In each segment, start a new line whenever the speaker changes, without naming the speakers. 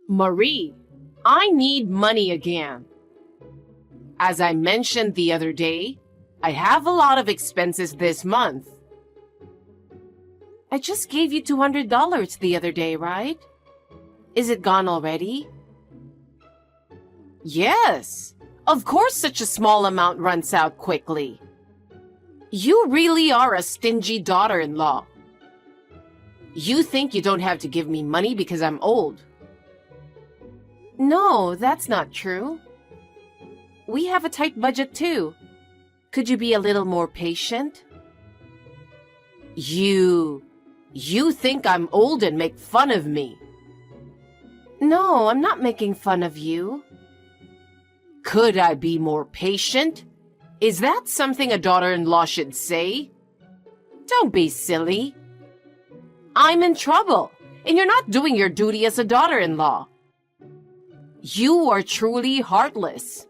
Marie, I need money again. As I mentioned the other day, I have a lot of expenses this month. I just gave you $200 the other day, right? Is it gone already? Yes, of course such a small amount runs out quickly. You really are a stingy daughter-in-law. You think you don't have to give me money because I'm old. No, that's not true. We have a tight budget too. Could you be a little more patient? You think I'm old and make fun of me. No, I'm not making fun of you. Could I be more patient? Is that something a daughter-in-law should say? Don't be silly. I'm in trouble, and you're not doing your duty as a daughter-in-law. You are truly heartless.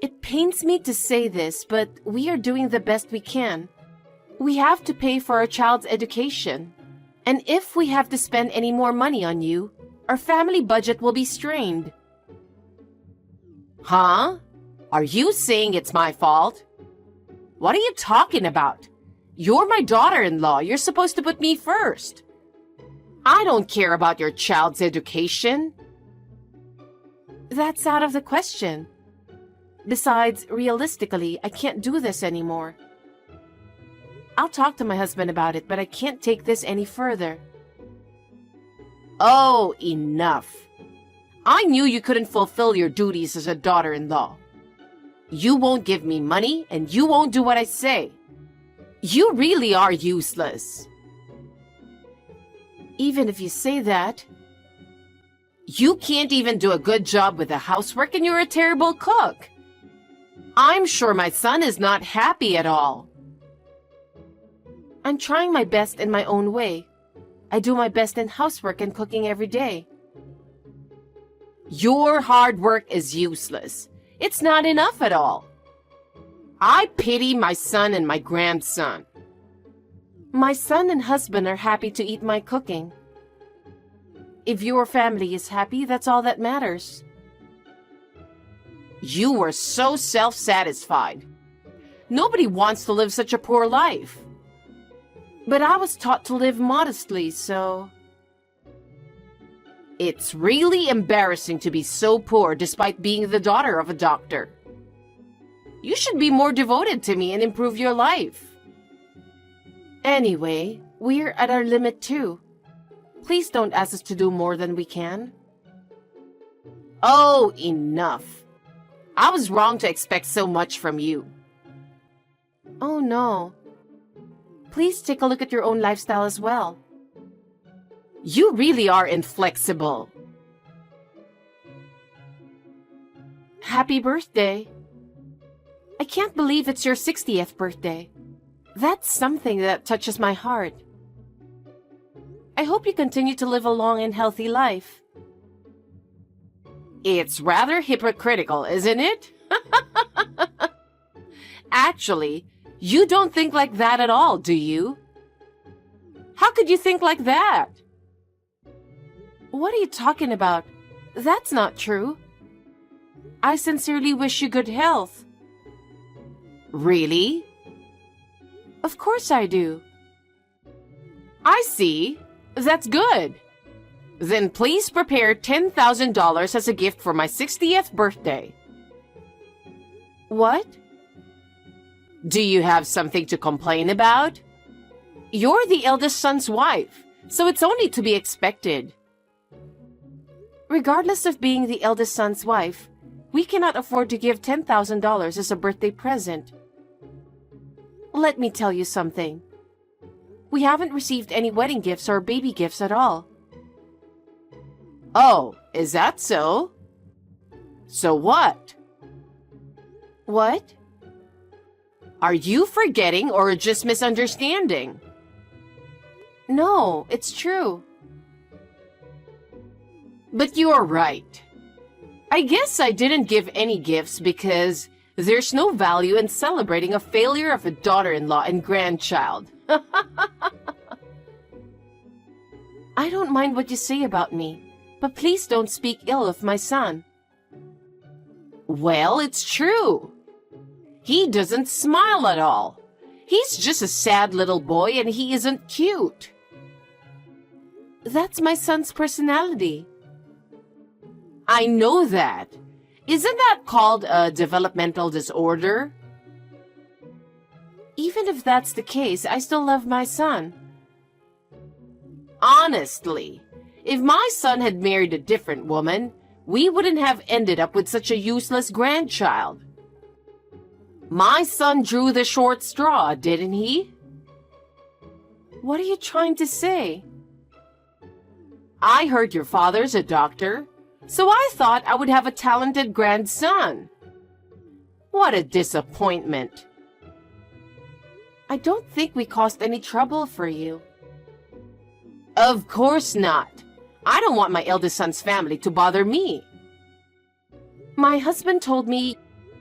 It pains me to say this, but we are doing the best we can. We have to pay for our child's education. And if we have to spend any more money on you, our family budget will be strained. Huh? Are you saying it's my fault? What are you talking about? You're my daughter-in-law. You're supposed to put me first. I don't care about your child's education. That's out of the question. Besides, realistically, I can't do this anymore. I'll talk to my husband about it, but I can't take this any further. Oh, enough. I knew you couldn't fulfill your duties as a daughter-in-law. You won't give me money, and you won't do what I say. You really are useless. Even if you say that, you can't even do a good job with the housework, and you're a terrible cook. I'm sure my son is not happy at all. I'm trying my best in my own way. I do my best in housework and cooking every day. Your hard work is useless. It's not enough at all. I pity my son and my grandson. My son and husband are happy to eat my cooking. If your family is happy, that's all that matters. You were so self-satisfied. Nobody wants to live such a poor life. But I was taught to live modestly, so... It's really embarrassing to be so poor despite being the daughter of a doctor. You should be more devoted to me and improve your life. Anyway, we're at our limit too. Please don't ask us to do more than we can. Oh, enough. I was wrong to expect so much from you. Oh no. Please take a look at your own lifestyle as well. You really are inflexible. Happy birthday. I can't believe it's your 60th birthday. That's something that touches my heart. I hope you continue to live a long and healthy life. It's rather hypocritical, isn't it? Actually, you don't think like that at all, do you? How could you think like that? What are you talking about? That's not true. I sincerely wish you good health. Really? Of course I do. I see. That's good. Then please prepare $10,000 as a gift for my 60th birthday. What? Do you have something to complain about? You're the eldest son's wife, so it's only to be expected. Regardless of being the eldest son's wife, we cannot afford to give $10,000 as a birthday present. Let me tell you something. We haven't received any wedding gifts or baby gifts at all. Oh, is that so? So what? What? Are you forgetting or just misunderstanding? No, it's true. But you're right. I guess I didn't give any gifts because there's no value in celebrating a failure of a daughter-in-law and grandchild. I don't mind what you say about me. But please don't speak ill of my son. Well, it's true. He doesn't smile at all. He's just a sad little boy and he isn't cute. That's my son's personality. I know that. Isn't that called a developmental disorder? Even if that's the case, I still love my son. Honestly, if my son had married a different woman, we wouldn't have ended up with such a useless grandchild. My son drew the short straw, didn't he? What are you trying to say? I heard your father's a doctor, so I thought I would have a talented grandson. What a disappointment. I don't think we caused any trouble for you. Of course not. I don't want my eldest son's family to bother me. My husband told me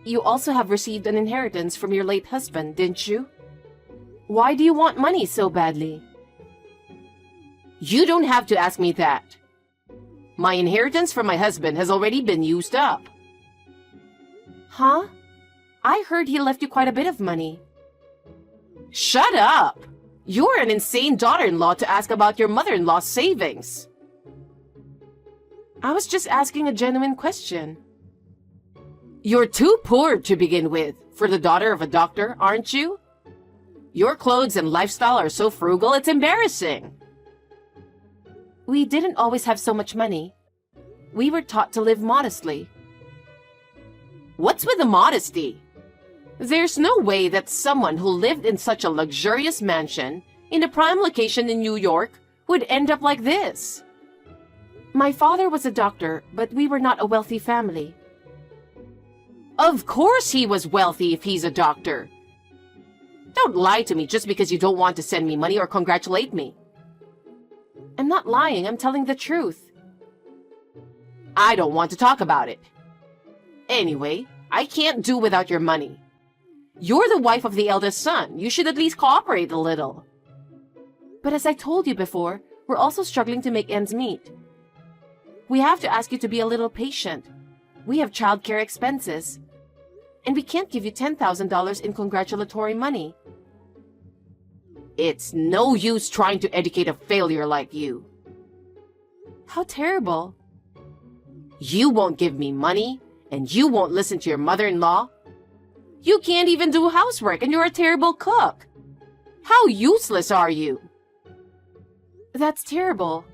you also have received an inheritance from your late husband, didn't you? Why do you want money so badly? You don't have to ask me that. My inheritance from my husband has already been used up. Huh? I heard he left you quite a bit of money. Shut up! You're an insane daughter-in-law to ask about your mother-in-law's savings. I was just asking a genuine question. You're too poor to begin with, for the daughter of a doctor, aren't you? Your clothes and lifestyle are so frugal, it's embarrassing. We didn't always have so much money. We were taught to live modestly. What's with the modesty? There's no way that someone who lived in such a luxurious mansion in a prime location in New York would end up like this. My father was a doctor, but we were not a wealthy family. Of course he was wealthy if he's a doctor. Don't lie to me just because you don't want to send me money or congratulate me. I'm not lying, I'm telling the truth. I don't want to talk about it. Anyway, I can't do without your money. You're the wife of the eldest son. You should at least cooperate a little. But as I told you before, we're also struggling to make ends meet. We have to ask you to be a little patient. We have childcare expenses. And we can't give you $10,000 in congratulatory money. It's no use trying to educate a failure like you. How terrible. You won't give me money, and you won't listen to your mother-in-law. You can't even do housework, and you're a terrible cook. How useless are you? That's terrible.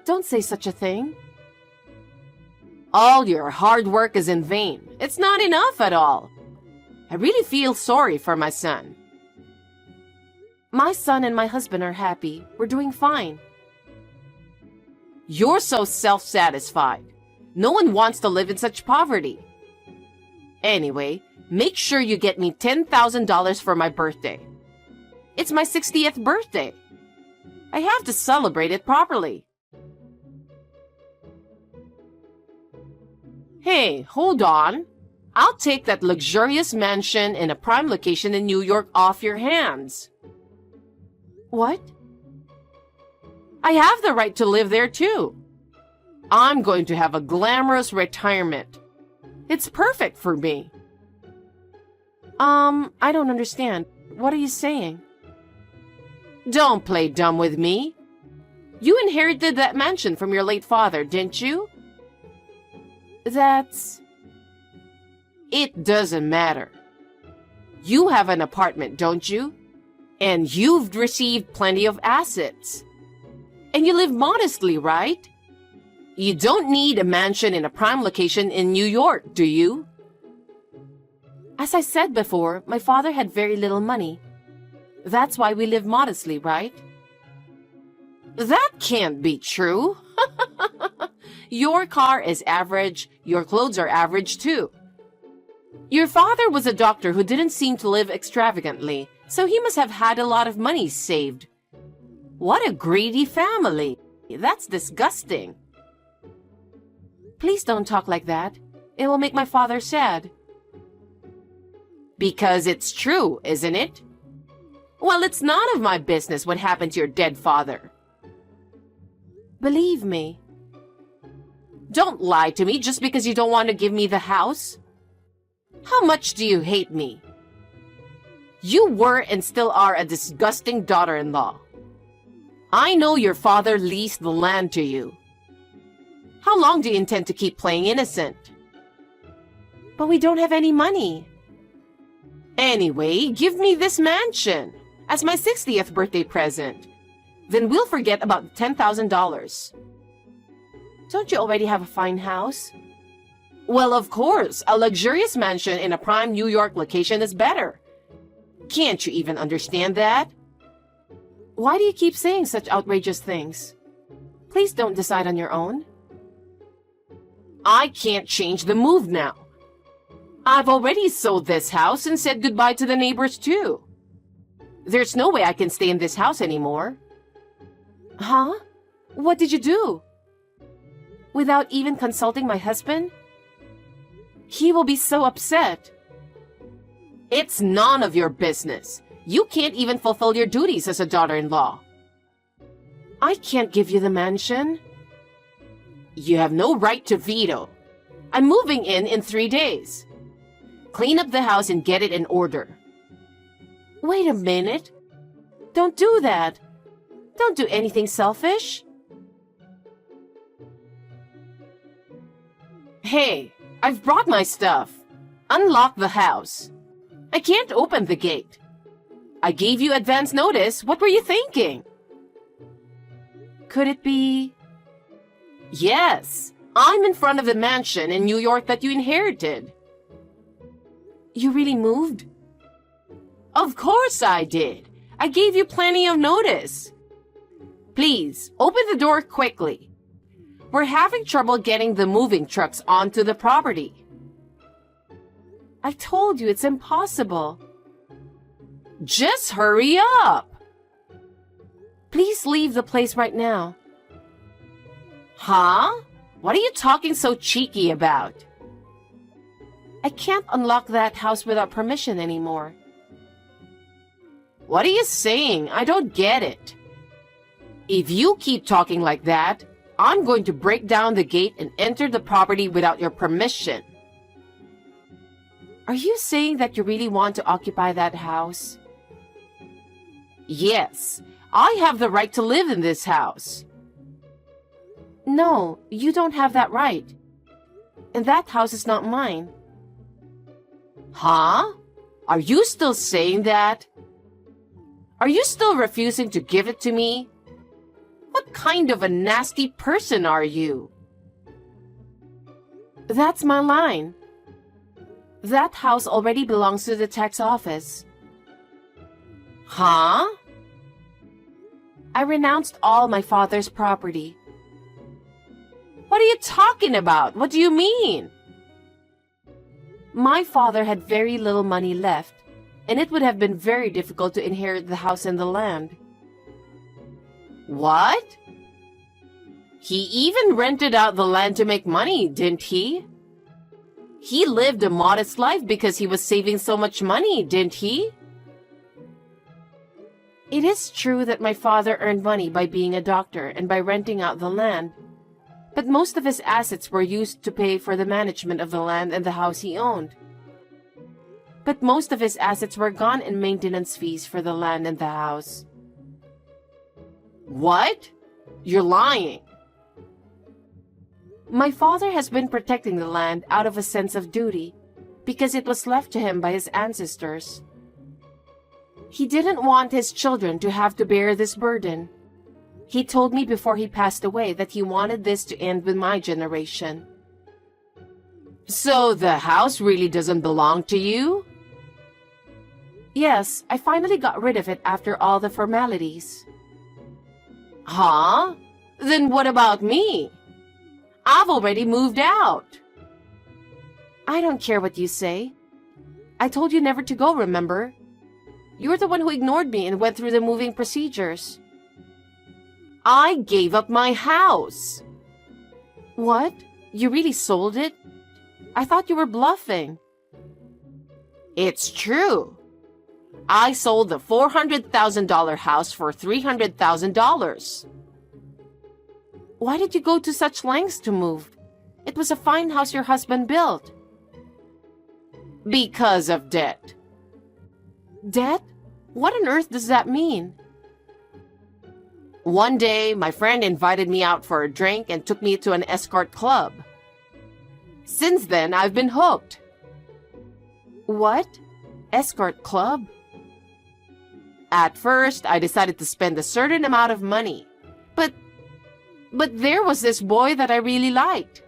Don't say such a thing. All your hard work is in vain. It's not enough at all. I really feel sorry for my son. My son and my husband are happy. We're doing fine. You're so self-satisfied. No one wants to live in such poverty. Anyway, make sure you get me $10,000 for my birthday. It's my 60th birthday. I have to celebrate it properly. Hey, hold on. I'll take that luxurious mansion in a prime location in New York off your hands. What? I have the right to live there too. I'm going to have a glamorous retirement. It's perfect for me. I don't understand. What are you saying? Don't play dumb with me. You inherited that mansion from your late father, didn't you? It doesn't matter. You have an apartment, don't you? And you've received plenty of assets. And you live modestly, right? You don't need a mansion in a prime location in New York, do you? As I said before, my father had very little money. That's why we live modestly, right? That can't be true. Your car is average, your clothes are average too. Your father was a doctor who didn't seem to live extravagantly, so he must have had a lot of money saved. What a greedy family! That's disgusting. Please don't talk like that. It will make my father sad. Because it's true, isn't it? Well, it's none of my business what happened to your dead father. Believe me. Don't lie to me just because you don't want to give me the house. How much do you hate me? You were and still are a disgusting daughter-in-law. I know your father leased the land to you. How long do you intend to keep playing innocent? But we don't have any money. Anyway, give me this mansion as my 60th birthday present. Then we'll forget about the $10,000. Don't you already have a fine house? Well, of course, a luxurious mansion in a prime New York location is better. Can't you even understand that? Why do you keep saying such outrageous things? Please don't decide on your own. I can't change the move now. I've already sold this house and said goodbye to the neighbors too. There's no way I can stay in this house anymore. Huh? What did you do? Without even consulting my husband? He will be so upset. It's none of your business. You can't even fulfill your duties as a daughter-in-law. I can't give you the mansion. You have no right to veto. I'm moving in 3 days. Clean up the house and get it in order. Wait a minute. Don't do that. Don't do anything selfish. Hey, I've brought my stuff. Unlock the house. I can't open the gate. I gave you advance notice. What were you thinking? Could it be? Yes, I'm in front of the mansion in New York that you inherited. You really moved? Of course I did. I gave you plenty of notice. Please, open the door quickly. We're having trouble getting the moving trucks onto the property. I told you it's impossible. Just hurry up. Please leave the place right now. Huh? What are you talking so cheeky about? I can't unlock that house without permission anymore. What are you saying? I don't get it. If you keep talking like that, I'm going to break down the gate and enter the property without your permission. Are you saying that you really want to occupy that house? Yes, I have the right to live in this house. No, you don't have that right. And that house is not mine. Huh? Are you still saying that? Are you still refusing to give it to me? What kind of a nasty person are you? That's my line. That house already belongs to the tax office. Huh? I renounced all my father's property. What are you talking about? What do you mean? My father had very little money left, and it would have been very difficult to inherit the house and the land. What? He even rented out the land to make money, didn't he? He lived a modest life because he was saving so much money, didn't he? It is true that my father earned money by being a doctor and by renting out the land, but most of his assets were used to pay for the management of the land and the house he owned. But most of his assets were gone in maintenance fees for the land and the house. What? You're lying. My father has been protecting the land out of a sense of duty because it was left to him by his ancestors. He didn't want his children to have to bear this burden. He told me before he passed away that he wanted this to end with my generation. So the house really doesn't belong to you? Yes, I finally got rid of it after all the formalities. Huh? Then what about me? I've already moved out. I don't care what you say. I told you never to go, remember? You're the one who ignored me and went through the moving procedures. I gave up my house. What? You really sold it? I thought you were bluffing. It's true. I sold the $400,000 house for $300,000. Why did you go to such lengths to move? It was a fine house your husband built. Because of debt. Debt? What on earth does that mean? One day, my friend invited me out for a drink and took me to an escort club. Since then, I've been hooked. What? Escort club? At first, I decided to spend a certain amount of money. But there was this boy that I really liked.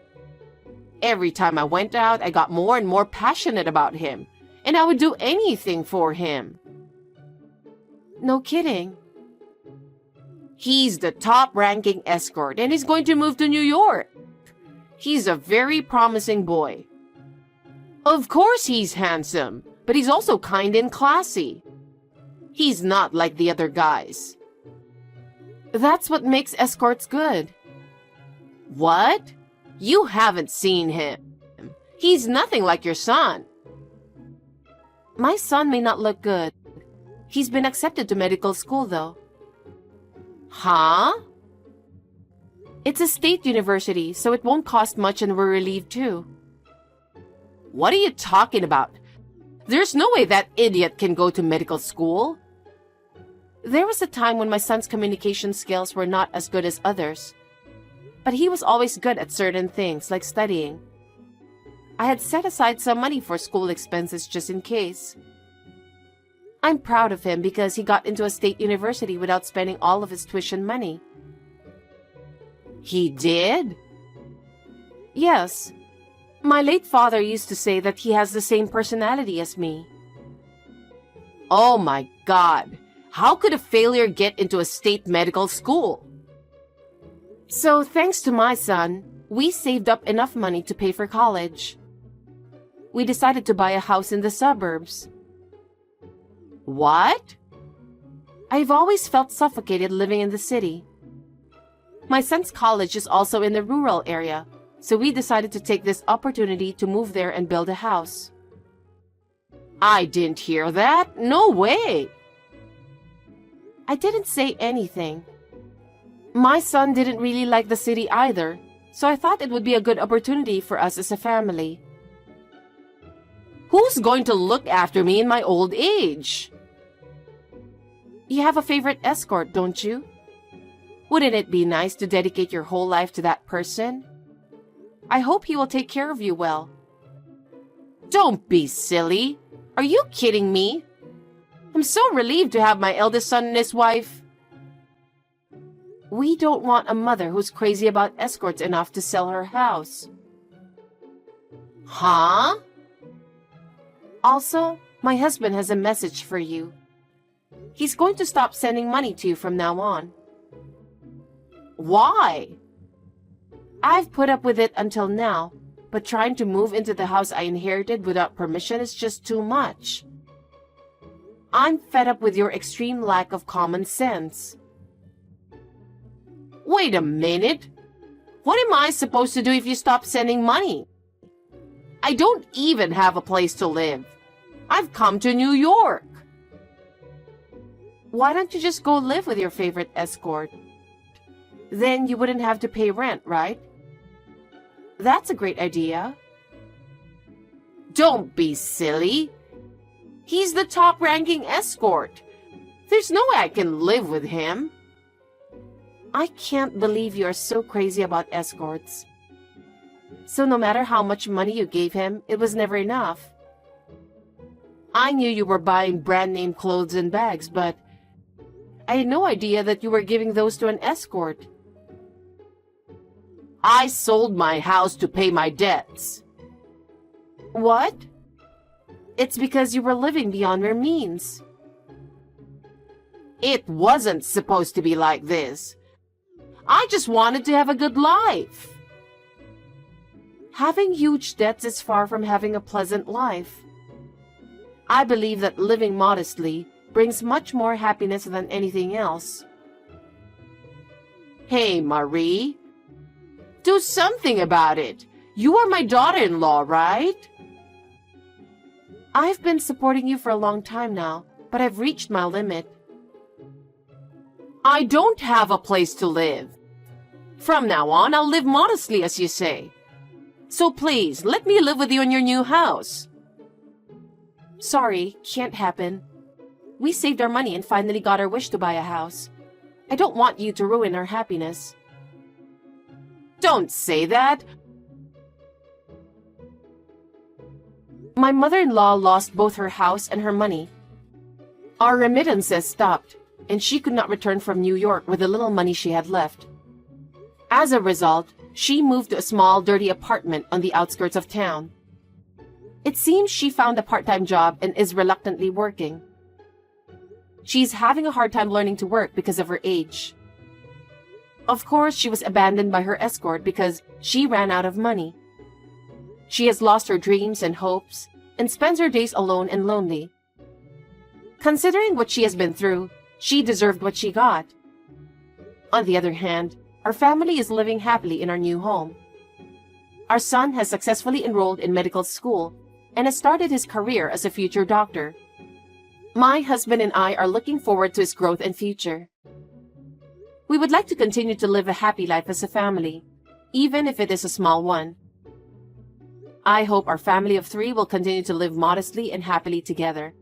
Every time I went out, I got more and more passionate about him, and I would do anything for him. No kidding. He's the top-ranking escort, and he's going to move to New York. He's a very promising boy. Of course he's handsome, but he's also kind and classy. He's not like the other guys. That's what makes escorts good. What? You haven't seen him. He's nothing like your son. My son may not look good. He's been accepted to medical school, though. Huh? It's a state university, so it won't cost much and we're relieved too. What are you talking about? There's no way that idiot can go to medical school. There was a time when my son's communication skills were not as good as others, but he was always good at certain things, like studying. I had set aside some money for school expenses just in case. I'm proud of him because he got into a state university without spending all of his tuition money. He did? Yes. My late father used to say that he has the same personality as me. Oh my God! How could a failure get into a state medical school? So thanks to my son, we saved up enough money to pay for college. We decided to buy a house in the suburbs. What? I've always felt suffocated living in the city. My son's college is also in the rural area, so we decided to take this opportunity to move there and build a house. I didn't hear that. No way. I didn't say anything. My son didn't really like the city either, so I thought it would be a good opportunity for us as a family. Who's going to look after me in my old age? You have a favorite escort, don't you? Wouldn't it be nice to dedicate your whole life to that person? I hope he will take care of you well. Don't be silly. Are you kidding me? I'm so relieved to have my eldest son and his wife. We don't want a mother who's crazy about escorts enough to sell her house. Huh? Also, my husband has a message for you. He's going to stop sending money to you from now on. Why? I've put up with it until now, but trying to move into the house I inherited without permission is just too much. I'm fed up with your extreme lack of common sense. Wait a minute. What am I supposed to do if you stop sending money? I don't even have a place to live. I've come to New York. Why don't you just go live with your favorite escort? Then you wouldn't have to pay rent, right? That's a great idea. Don't be silly. He's the top-ranking escort. There's no way I can live with him. I can't believe you are so crazy about escorts. So no matter how much money you gave him, it was never enough. I knew you were buying brand-name clothes and bags, but I had no idea that you were giving those to an escort. I sold my house to pay my debts. What? It's because you were living beyond your means. It wasn't supposed to be like this. I just wanted to have a good life. Having huge debts is far from having a pleasant life. I believe that living modestly brings much more happiness than anything else. Hey, Marie. Do something about it. You are my daughter-in-law, right? I've been supporting you for a long time now, but I've reached my limit. I don't have a place to live. From now on, I'll live modestly, as you say. So please, let me live with you in your new house. Sorry, can't happen. We saved our money and finally got our wish to buy a house. I don't want you to ruin our happiness. Don't say that. My mother-in-law lost both her house and her money. Our remittances stopped, and she could not return from New York with the little money she had left. As a result, she moved to a small, dirty apartment on the outskirts of town. It seems she found a part-time job and is reluctantly working. She's having a hard time learning to work because of her age. Of course, she was abandoned by her escort because she ran out of money. She has lost her dreams and hopes and spends her days alone and lonely. Considering what she has been through, she deserved what she got. On the other hand, our family is living happily in our new home. Our son has successfully enrolled in medical school and has started his career as a future doctor. My husband and I are looking forward to his growth and future. We would like to continue to live a happy life as a family, even if it is a small one. I hope our family of 3 will continue to live modestly and happily together.